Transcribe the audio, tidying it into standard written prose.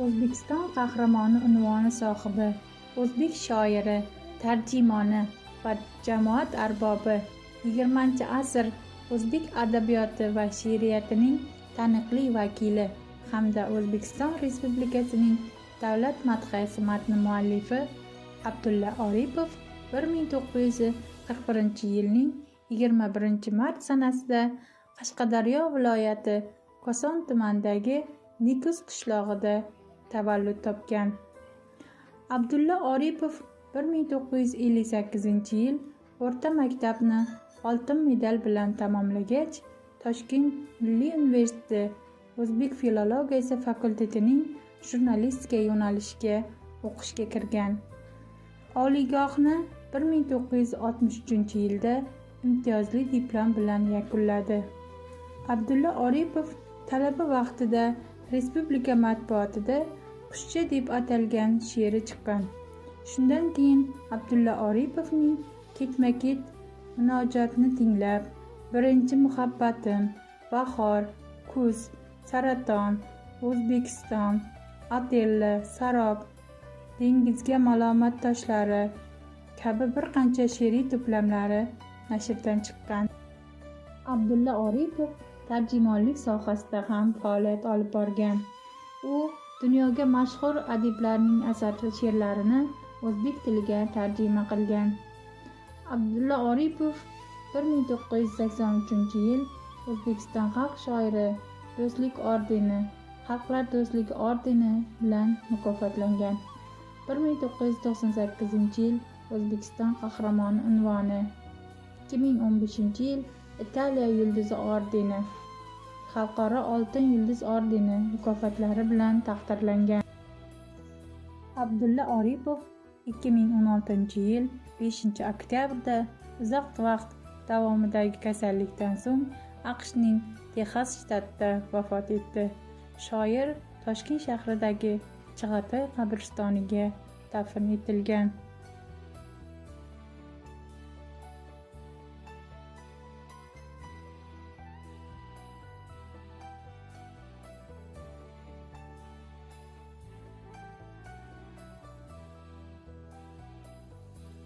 O'zbekiston qahramoni unvoni sohibi, o'zbek shoiri, tarjimoni va jamoat arbobi, 20-asr o'zbek adabiyoti va she'riyatining taniqli vakili hamda O'zbekiston Respublikasining davlat madhiyasi matni muallifi Abdulla Oripov 1941-yilning 21-mart sanasida Qashqadaryo viloyati Koson tumanidagi Nikus qishlog'ida tavallud topgan. Abdulla Oripov 1958-yil o'rta maktabni oltin medal bilan tamomlagach, Toshkent Milliy universiteti O'zbek filologiyasi fakultetining jurnalistika yo'nalishiga o'qishga kirgan. Oliygohni 1963-yilda imtiyozli diplom bilan yakunladi. Abdulla Oripov talaba vaqtida respublika matbuotida Qushcha deb atalgan she'ri chiqqan. Shundan keyin Abdulla Oripovning ketma-ket munojotni tinglab, Birinchi muhabbatim, Bahor, Kuz, Saraton, O'zbekiston, Atella, Sarob, Dengizga malomat toshlari kabi bir qancha she'riy to'plamlari nashrdan chiqqan. Abdulla Oripov tarjimonlik sohasida ham faoliyat olib borgan. U dunyoga mashhur adiblarning she'rlarini o'zbek tiliga tarjima qilgan. Abdulla Oripov 1983-yil O'zbekiston xalq shoiri Do'stlik ordeni, Xalqlar do'stligi ordeni bilan mukofotlangan. 1998-yil O'zbekiston qahramoni unvoni, 2015-yil Italiya yulduzi ordeni, Xalqaro oltin yulduz ordeni mukofotlari bilan taqdirlangan. Abdulla Oripov 2016-yil 5-oktyabrda uzoq vaqt davomidagi kasallikdan so'ng AQShning Texas shtatida vafot etdi. Shoir Toshkent shahridagi Chig'atoy qabristoniga dafn etilgan.